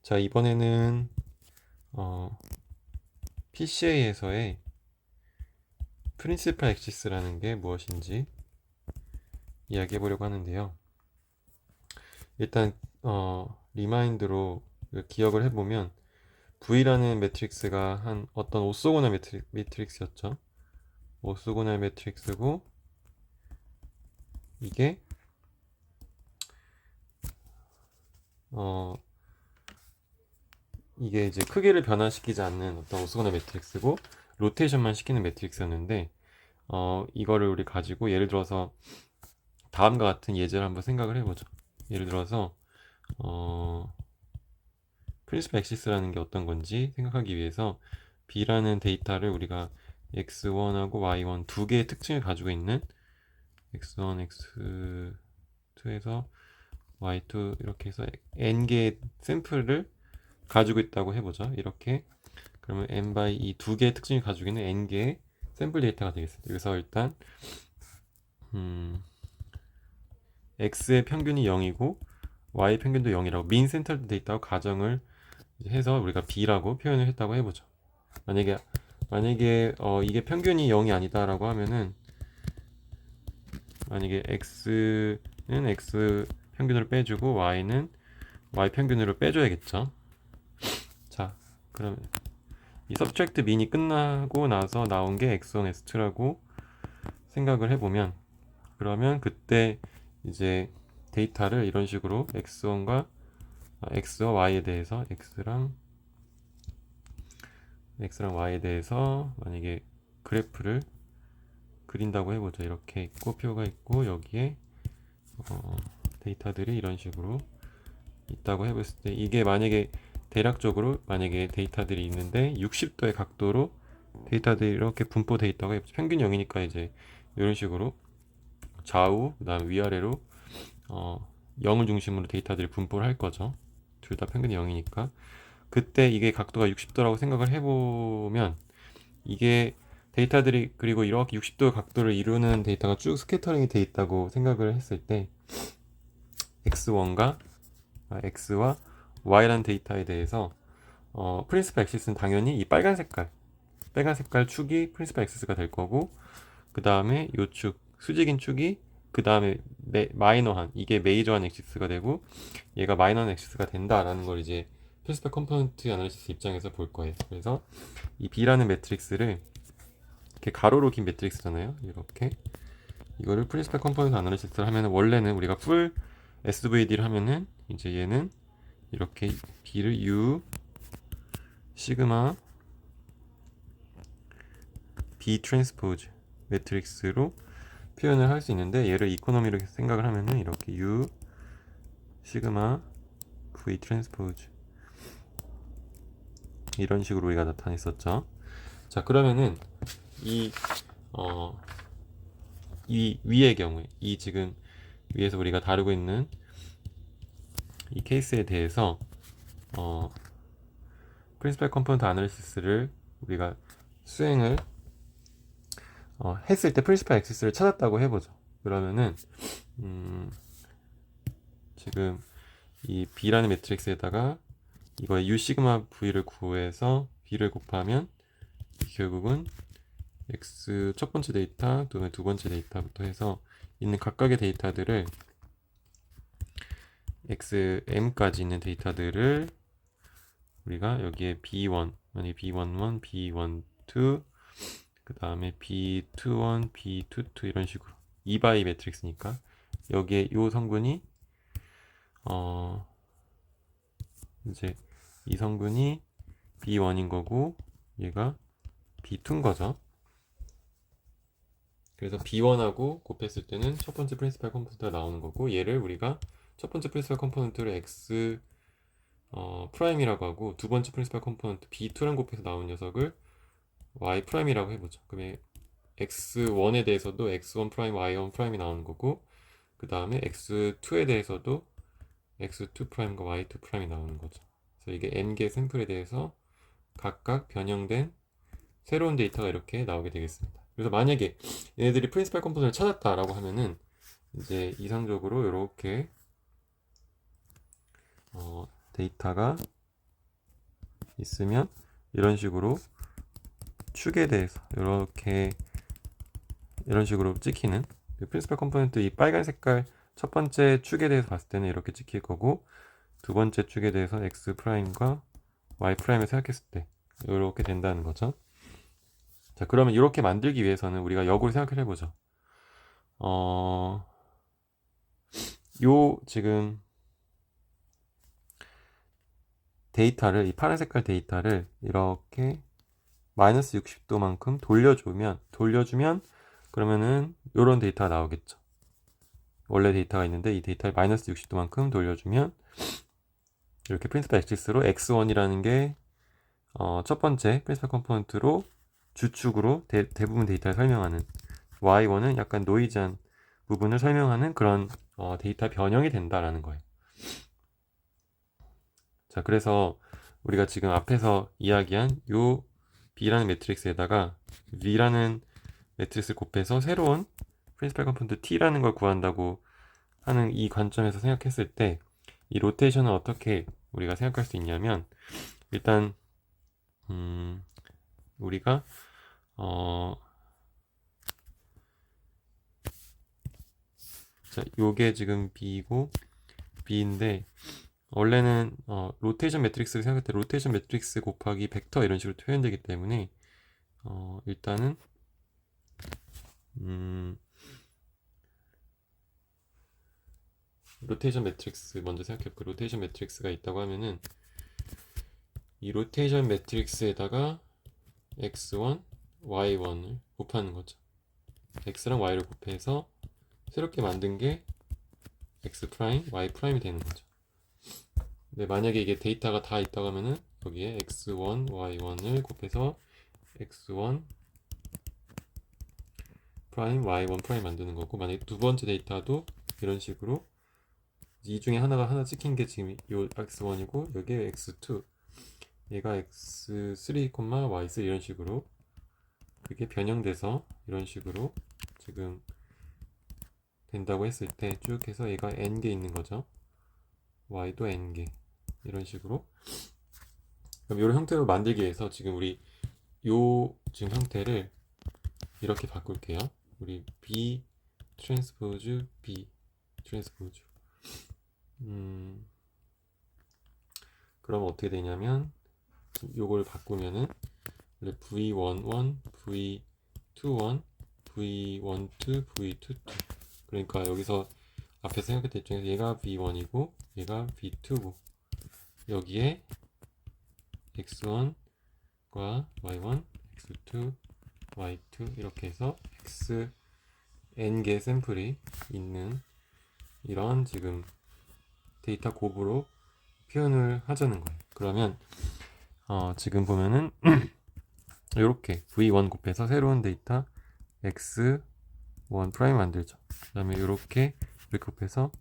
자, 이번에는 PCA에서의 프린시플 액시스라는 게 무엇인지 이야기해 보려고 하는데요. 일단 리마인드로 기억을 해보면 V라는 매트릭스가 한 어떤 오소고널 매트릭스였죠. 오소고널 매트릭스고 이게 어 이게 이제 크기를 변화시키지 않는 어떤 오소고널 매트릭스고 로테이션만 시키는 매트릭스였는데 이거를 우리 가지고 예를 들어서 다음과 같은 예제를 한번 생각을 해보죠. 예를 들어서 어, 프린시플 엑시스라는 게 어떤 건지 생각하기 위해서 B라는 데이터를 우리가 x1하고 y1 두 개의 특징을 가지고 있는 x1, x2에서 y2 이렇게 해서 n 개의 샘플을 가지고 있다고 해보죠. 이렇게 그러면 n by 이 두 개의 특징을 가지고 있는 n 개의 샘플 데이터가 되겠습니다. 그래서 일단 x의 평균이 0이고 y 평균도 0이라고 민 센터드 데이터고 가정을 해서 우리가 b라고 표현을 했다고 해보죠. 만약에 이게 평균이 0이 아니다라고 하면은 만약에 x는 x 평균으로 빼주고 y는 y 평균으로 빼줘야겠죠. 자, 그러면 이 subtract min이 끝나고 나서 나온 게 x1, x2라고 생각을 해보면 그러면 그때 이제 데이터를 이런 식으로 x와 y에 대해서 x랑 y에 대해서 만약에 그래프를 그린다고 해보죠. 이렇게 있고 표가 있고 여기에 데이터들이 이런 식으로 있다고 해봤을 때 이게 만약에 대략적으로 만약에 데이터들이 있는데 60도의 각도로 데이터들이 이렇게 분포되어 있다고 해보죠. 평균 0이니까 이제 이런 식으로 좌우 그다음 위아래로 0을 중심으로 데이터들이 분포를 할 거죠. 둘 다 평균이 0이니까 그때 이게 각도가 60도라고 생각을 해보면 이게 데이터들이 그리고 이렇게 60도 각도를 이루는 데이터가 쭉 스캐터링이 돼 있다고 생각을 했을 때 x와 y라는 데이터에 대해서 프린시플 액시스는 당연히 이 빨간 색깔 축이 프린시플 액시스가 될 거고 그 다음에 요 축 수직인 축이 그 다음에 마이너한 이게 메이저한 액시스가 되고 얘가 마이너한 액시스가 된다라는 걸 이제 프린시플 컴포넌트 애널리시스 입장에서 볼 거예요. 그래서 이 B라는 매트릭스를 이렇게 가로로 긴 매트릭스잖아요. 이렇게 이거를 프린시플 컴포넌트 애널리시스를 하면은 원래는 우리가 풀 SVD를 하면은 이제 얘는 이렇게 B를 U 시그마 B 트랜스포즈 매트릭스로 표현을 할 수 있는데 얘를 이코노미로 생각을 하면은 이렇게 U 시그마 V 트랜스포즈 이런 식으로 우리가 나타냈었죠. 자, 그러면은 이 어, 이 위의 경우에 이 지금 위에서 우리가 다루고 있는 이 케이스에 대해서 프린시플 컴포넌트 애널리시스를 우리가 수행을 했을 때 프린시플 액시스를 찾았다고 해보죠. 그러면은 지금 이 B라는 매트릭스에다가 이거의 U 시그마 V를 구해서 B를 곱하면 결국은 X 첫 번째 데이터 또는 두 번째 데이터부터 해서 있는 각각의 데이터들을 XM까지 있는 데이터들을 우리가 여기에 B1, 만약에 B11, B12, 그 다음에 B21, B22 이런 식으로 2바이 매트릭스니까 여기에 이 성분이 이제 이 성분이 B1인 거고 얘가 B2인 거죠. 그래서 B1하고 곱했을 때는 첫 번째 프린시플 컴포넌트가 나오는 거고 얘를 우리가 첫 번째 프린시플 컴포넌트를 X 프라임이라고 하고 두 번째 프린시플 컴포넌트 B2랑 곱해서 나온 녀석을 Y 프라임이라고 해보죠. 그러면 X1에 대해서도 X1 프라임, Y1 프라임이 나오는 거고 그 다음에 X2에 대해서도 X2 프라임과 Y2 프라임이 나오는 거죠. 그래서 이게 N개 샘플에 대해서 각각 변형된 새로운 데이터가 이렇게 나오게 되겠습니다. 그래서 만약에 얘네들이 프린시팔 컴포넌트를 찾았다라고 하면은 이제 이상적으로 이렇게 데이터가 있으면 이런 식으로 축에 대해서 이런 식으로 찍히는 프린시플 컴포넌트 이 빨간 색깔 첫 번째 축에 대해서 봤을 때는 이렇게 찍힐 거고 두 번째 축에 대해서 x 프라임과 y 프라임을 생각했을 때 이렇게 된다는 거죠. 자, 그러면 이렇게 만들기 위해서는 우리가 역으로 생각을 해보죠. 요 지금 데이터를 이 파란 색깔 데이터를 이렇게 마이너스 60도만큼 돌려주면 그러면은 요런 데이터가 나오겠죠. 원래 데이터가 있는데 이 데이터를 마이너스 60도만큼 돌려주면 이렇게 프린시플 액시스로 x1이라는 게 첫 번째 프린시플 컴포넌트로 주축으로 대부분 데이터를 설명하는 y1은 약간 노이즈한 부분을 설명하는 그런 데이터 변형이 된다라는 거예요. 자, 그래서 우리가 지금 앞에서 이야기한 요 B라는 매트릭스에다가 V라는 매트릭스를 곱해서 새로운 프린시플 컴포넌트 T라는 걸 구한다고 하는 이 관점에서 생각했을 때 이 로테이션을 어떻게 우리가 생각할 수 있냐면 일단 우리가 자, 요게 지금 B고 B인데 원래는 로테이션 매트릭스를 생각할 때 로테이션 매트릭스 곱하기 벡터 이런 식으로 표현되기 때문에 일단은 로테이션 매트릭스 먼저 생각해볼게요. 로테이션 매트릭스가 있다고 하면은 이 로테이션 매트릭스에다가 x1, y1을 곱하는 거죠. x랑 y를 곱해서 새롭게 만든 게 x 프라임, y 프라임이 되는 거죠. 근데 만약에 이게 데이터가 다 있다고 하면은 여기에 x1, y1을 곱해서 x1 프라임, y1 프라임 만드는 거고 만약에 두 번째 데이터도 이런 식으로 이 중에 하나 찍힌 게 지금 요 x1이고 여기에 x2 얘가 x3, y3 이런 식으로 그게 변형돼서 이런 식으로 지금 된다고 했을 때 쭉 해서 얘가 n개 있는 거죠. y도 n개 이런 식으로 그럼 이런 형태로 만들기 위해서 지금 우리 요 지금 형태를 이렇게 바꿀게요. 우리 B 트랜스포즈 B 트랜스포즈 그럼 어떻게 되냐면 요걸 바꾸면은 V11, V21, V12, V22 그러니까 여기서 앞에 생각했던 입장에서 얘가 V1이고 얘가 V2고 여기에 X1과 Y1, X2, Y2 이렇게 해서 X n개 샘플이 있는 이런 지금 데이터 곱으로 표현을 하자는 거예요. 그러면 지금 보면은 이렇게 V1 곱해서 새로운 데이터 X1 프라임 만들죠. 그 다음에 이렇게 곱해서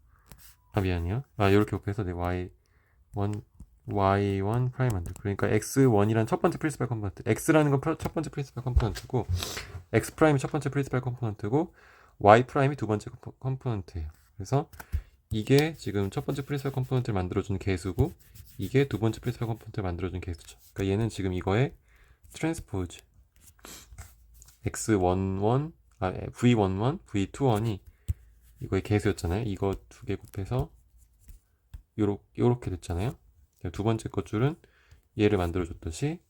미안해요. 이렇게 곱해서 Y1 프라임 만들. 그러니까 X1이란 첫 번째 프린시플 컴포넌트, X라는 건 첫 번째 프린시플 컴포넌트고 X 프라임이 첫 번째 프린시플 컴포넌트고 Y 프라임이 두 번째 컴포넌트예요. 그래서 이게 지금 첫 번째 프린시플 컴포넌트를 만들어준 개수고 이게 두 번째 프린시플 컴포넌트를 만들어준 개수죠. 그러니까 얘는 지금 이거의 트랜스포즈 X11, V11, V21이 이거의 개수였잖아요. 이거 두 개 곱해서 요렇게 됐잖아요. 두 번째 것 줄은 얘를 만들어줬듯이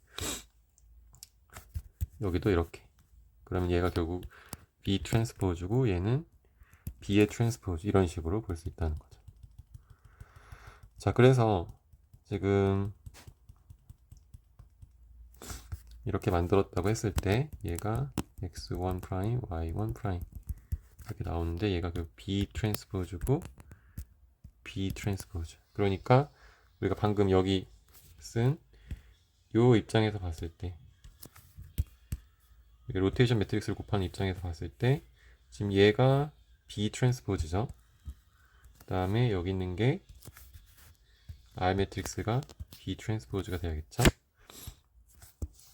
여기도 이렇게. 그러면 얘가 결국 B 트랜스포즈고 얘는 B의 트랜스포즈 이런 식으로 볼 수 있다는 거죠. 자, 그래서 지금 이렇게 만들었다고 했을 때 얘가 x1 프라임, y1 프라임 이렇게 나오는데 얘가 그 B 트랜스포즈고 B 트랜스포즈. 그러니까 우리가 방금 여기 쓴 요 입장에서 봤을 때 로테이션 매트릭스를 곱하는 입장에서 봤을 때 지금 얘가 B 트랜스포즈죠. 그 다음에 여기 있는 게 R 매트릭스가 B 트랜스포즈가 돼야겠죠.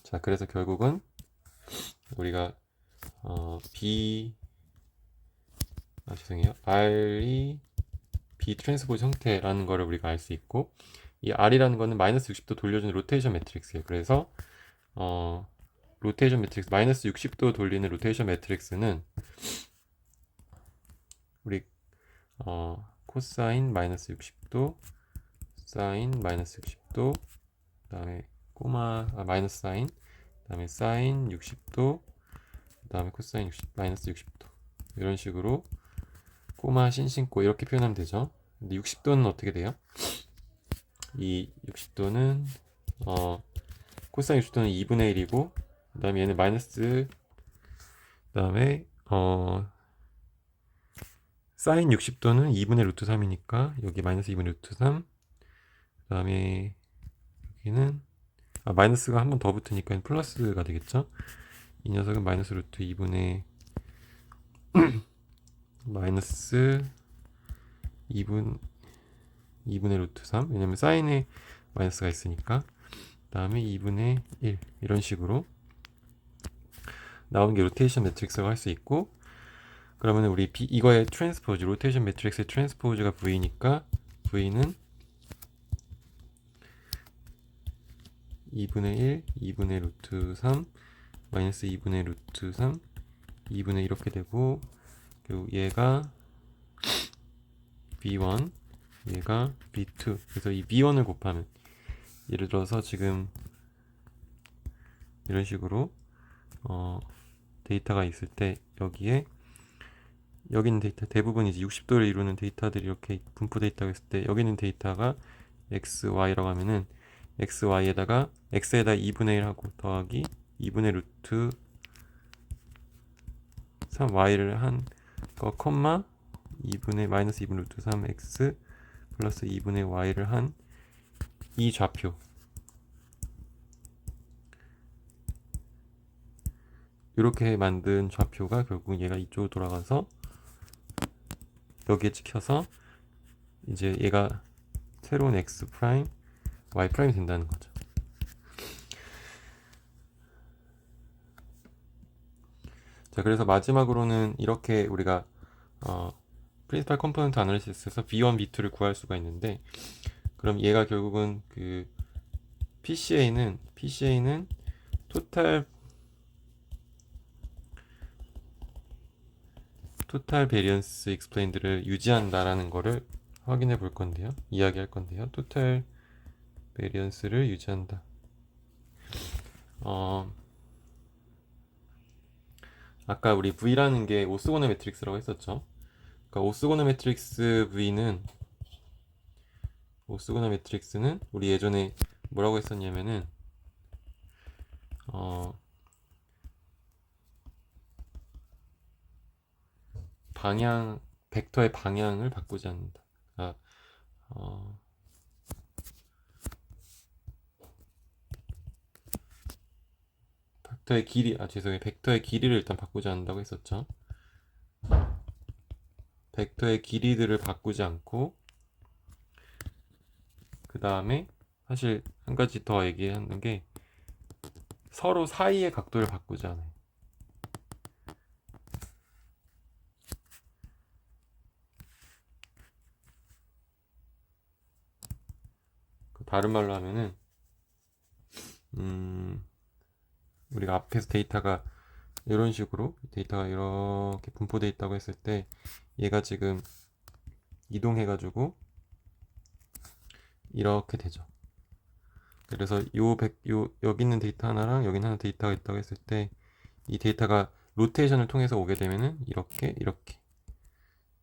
자, 그래서 결국은 우리가 죄송해요. R이 B 트랜스포즈 형태라는 거를 우리가 알 수 있고 이 R이라는 거는 마이너스 60도 돌려주는 로테이션 매트릭스예요. 그래서 로테이션 매트릭스 마이너스 60도 돌리는 로테이션 매트릭스는 우리 코사인 마이너스 60도, 사인 마이너스 60도, 그다음에 마이너스 사인, 그다음에 사인 60도, 그다음에 코사인 60, 마이너스 60도 이런 식으로 꼬마 신신꼬 이렇게 표현하면 되죠. 근데 60도는 어떻게 돼요? 이 60도는 코사인 60도는 2분의 1이고 그 다음에 얘는 마이너스 그 다음에 사인 60도는 2분의 루트 3이니까 여기 마이너스 2분의 루트 3 그 다음에 여기는 마이너스가 한 번 더 붙으니까 플러스가 되겠죠. 이 녀석은 마이너스 루트 2분의 마이너스 2분의 루트 3 왜냐면 사인에 마이너스가 있으니까 그 다음에 2분의 1 이런 식으로 나오는 게 로테이션 매트릭스라고 할 수 있고 그러면 우리 이거의 트랜스포즈 로테이션 매트릭스의 트랜스포즈가 V니까 V는 2분의 1, 2분의 루트 3 마이너스 2분의 루트 3 2분의 이렇게 되고 그리고 얘가 V1 얘가 V2 그래서 이 V1을 곱하면 예를 들어서 지금 이런 식으로 데이터가 있을 때 여기에 여기 있는 데이터 대부분 이제 60도를 이루는 데이터들이 이렇게 분포 데이터가 있을 때 여기 있는 데이터가 x, y라고 하면은 x, y에다가 x에다 2분의 1 하고 더하기 2분의 루트 3 y를 한 거 콤마 2분의 마이너스 2분의 루트 3 x 플러스 2분의 y를 한 이 좌표 이렇게 만든 좌표가 결국 얘가 이쪽으로 돌아가서 여기에 찍혀서 이제 얘가 새로운 x 프라임 y 프라임이 된다는 거죠. 자, 그래서 마지막으로는 이렇게 우리가 프린시팔 컴포넌트 아날리시스에서 V1, V2를 구할 수가 있는데 그럼 얘가 결국은 그 PCA는 토탈 베리언스 익스플레인드를 유지한다라는 거를 확인해 볼 건데요. 이야기할 건데요. 토탈 베리언스를 유지한다. 아까 우리 V라는 게 오스고너 매트릭스라고 했었죠. 그러니까 오스고너 매트릭스는 우리 예전에 뭐라고 했었냐면은 벡터의 방향을 바꾸지 않는다. 벡터의 길이를 일단 바꾸지 않는다고 했었죠. 벡터의 길이들을 바꾸지 않고 그 다음에 사실 한 가지 더 얘기하는 게 서로 사이의 각도를 바꾸지 않아요. 다른 말로 하면은 우리가 앞에서 데이터가 이런 식으로 데이터가 이렇게 분포되어 있다고 했을 때 얘가 지금 이동해가지고 이렇게 되죠. 그래서 여기 있는 데이터 하나랑 여기 있는 하나 데이터가 있다고 했을 때 이 데이터가 로테이션을 통해서 오게 되면은 이렇게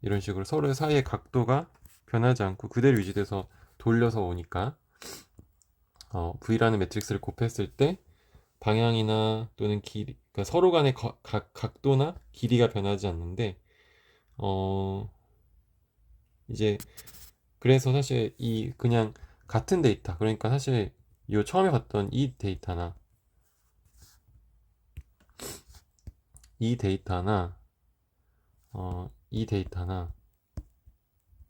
이런 식으로 서로 사이의 각도가 변하지 않고 그대로 유지돼서 돌려서 오니까 V라는 매트릭스를 곱했을 때 방향이나 또는 길이 그러니까 서로 간의 각도나 길이가 변하지 않는데 이제 그래서 사실 이 그냥 같은 데이터 그러니까 사실 이 처음에 봤던 이 데이터나 이 데이터나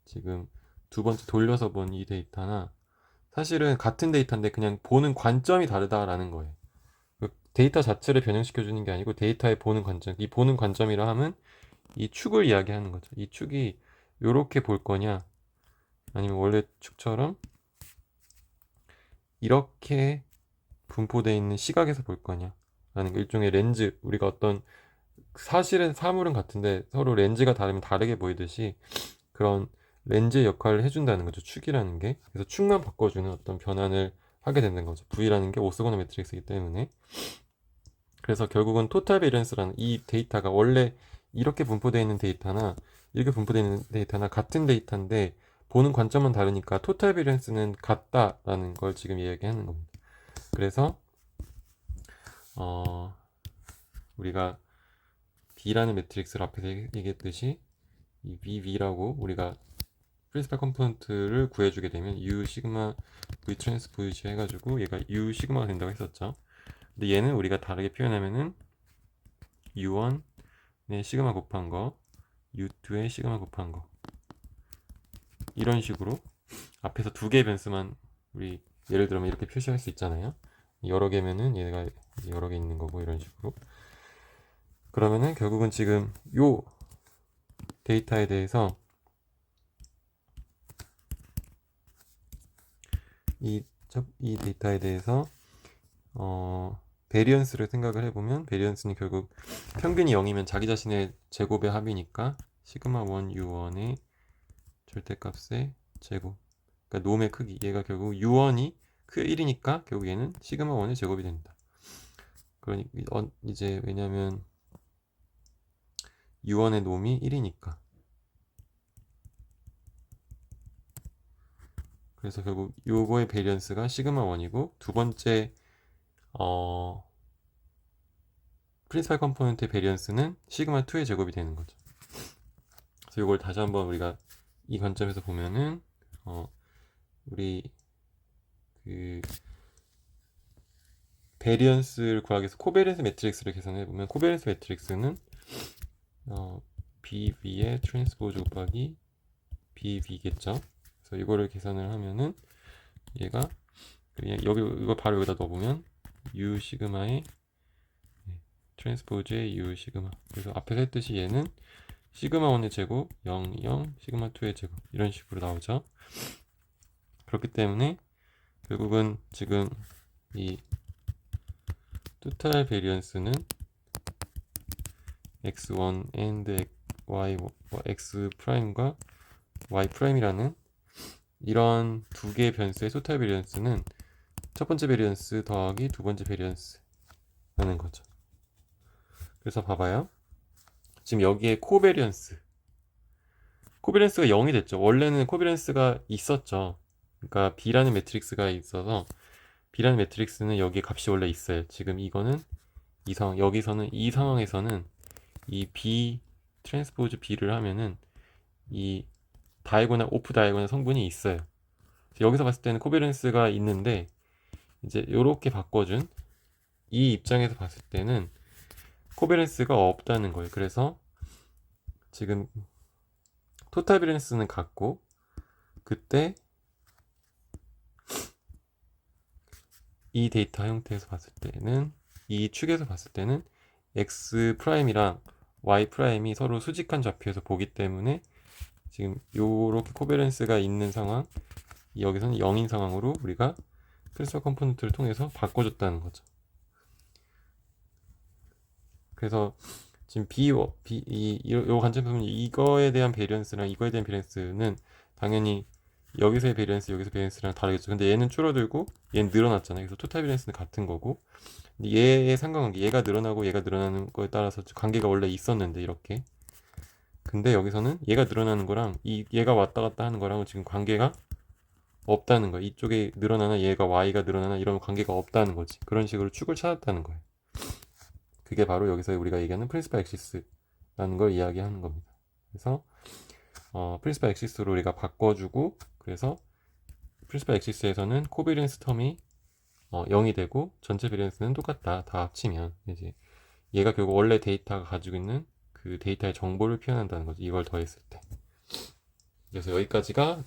지금 두 번째 돌려서 본 이 데이터나 사실은 같은 데이터인데 그냥 보는 관점이 다르다라는 거예요. 데이터 자체를 변형시켜 주는 게 아니고 데이터의 보는 관점, 이 보는 관점이라 하면 이 축을 이야기하는 거죠. 이 축이 이렇게 볼 거냐 아니면 원래 축처럼 이렇게 분포되어 있는 시각에서 볼 거냐 라는 거. 일종의 렌즈, 우리가 어떤 사실은 사물은 같은데 서로 렌즈가 다르면 다르게 보이듯이 그런 렌즈의 역할을 해준다는 거죠, 축이라는 게. 그래서 축만 바꿔주는 어떤 변환을 하게 되는 거죠. V라는 게 오스고나 매트릭스이기 때문에. 그래서 결국은 토탈 베리언스라는 이 데이터가 원래 이렇게 분포되어 있는 데이터나 이렇게 분포되어 있는 데이터나 같은 데이터인데 보는 관점은 다르니까 토탈 베리언스는 같다라는 걸 지금 이야기하는 겁니다. 그래서 우리가 B라는 매트릭스를 앞에서 얘기했듯이 이 VV라고 우리가 프린시팔 컴포넌트를 구해주게 되면 U 시그마 V 트랜스포즈 해가지고 얘가 U 시그마가 된다고 했었죠. 근데 얘는 우리가 다르게 표현하면은 U1의 시그마 곱한 거, U2의 시그마 곱한 거, 이런 식으로 앞에서 두 개의 변수만 우리 예를 들면 이렇게 표시할 수 있잖아요. 여러 개면은 얘가 여러 개 있는 거고, 이런 식으로. 그러면은 결국은 지금 요 데이터에 대해서 이 데이터에 대해서 베리언스를 생각을 해보면, 베리언스는 결국 평균이 0이면 자기 자신의 제곱의 합이니까 시그마 1 U1의 절대값의 제곱, 그러니까 놈의 크기, 얘가 결국 U1이 1이니까 결국 얘는 시그마 1의 제곱이 된다. 그러니 이제 왜냐면 U1의 놈이 1이니까. 그래서 결국 요거의 베리언스가 시그마 1이고, 두 번째 프린시팔 컴포넌트의 베리언스는 시그마 2의 제곱이 되는 거죠. 그래서 이걸 다시 한번 우리가 이 관점에서 보면은 우리 그 베리언스를 구하기 위해서 코베리언스 매트릭스를 계산해 보면, 코베리언스 매트릭스는 BV의 트랜스포즈 곱하기 BV겠죠. 그래서 이거를 계산을 하면은 얘가 여기 이거 바로 여기다 넣어보면 U 시그마의 트랜스포즈의 U 시그마. 그래서 앞에서 했듯이 얘는 시그마 1의 제곱 0, 0, 시그마 2의 제곱, 이런 식으로 나오죠. 그렇기 때문에 결국은 지금 이 토탈 베리언스는 x1 and y, x 프라임과 y 프라임이라는 이런 두 개의 변수의 토탈 베리언스는 첫 번째 베리언스 더하기 두 번째 베리언스라는 거죠. 그래서 봐봐요. 지금 여기에 코베리언스가 0이 됐죠. 원래는 코베리언스가 있었죠. 그러니까 B라는 매트릭스가 있어서 B라는 매트릭스는 여기에 값이 원래 있어요. 지금 이거는 여기서는 이 상황에서는 이 B 트랜스포즈 B를 하면은 이 다이고널, 오프 다이고널 성분이 있어요. 여기서 봤을 때는 코베리언스가 있는데, 이제 요렇게 바꿔준 이 입장에서 봤을 때는 코베리언스가 없다는 거예요. 그래서 지금 토탈 베리언스는 같고, 그때 이 데이터 형태에서 봤을 때는, 이 축에서 봤을 때는 x 프라임이랑 y 프라임이 서로 수직한 좌표에서 보기 때문에 지금 요렇게 코베리언스가 있는 상황, 여기서는 0인 상황으로 우리가 프린시팔 컴포넌트를 통해서 바꿔줬다는 거죠. 그래서 지금 요 관점에서 보면 이거에 대한 베리언스랑 이거에 대한 베리언스는 당연히 여기서의 베리언스, 여기서 베리언스랑 다르겠죠. 근데 얘는 줄어들고 얘는 늘어났잖아요. 그래서 토탈 베리언스는 같은 거고, 근데 얘의 상관관계, 얘가 늘어나고 얘가 늘어나는 거에 따라서 관계가 원래 있었는데 이렇게. 근데 여기서는 얘가 늘어나는 거랑 얘가 왔다 갔다 하는 거랑은 지금 관계가 없다는 거야. 이쪽에 늘어나나 얘가 y가 늘어나나 이런 관계가 없다는 거지. 그런 식으로 축을 찾았다는 거예요. 그게 바로 여기서 우리가 얘기하는 프린시팔 엑시스라는 걸 이야기하는 겁니다. 그래서 프린시팔 엑시스로 우리가 바꿔주고, 그래서 프린시팔 엑시스에서는 코베리언스 텀이 0이 되고 전체 베리언스는 똑같다. 다 합치면 이제 얘가 결국 원래 데이터가 가지고 있는 그 데이터의 정보를 표현한다는 거죠. 이걸 더했을 때. 그래서 여기까지가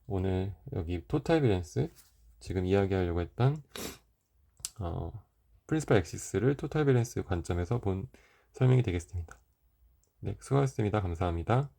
오늘 여기 토탈 베리언스, 지금 이야기하려고 했던 프린시팔 엑시스를 토탈 베리언스 관점에서 본 설명이 되겠습니다. 네, 수고하셨습니다. 감사합니다.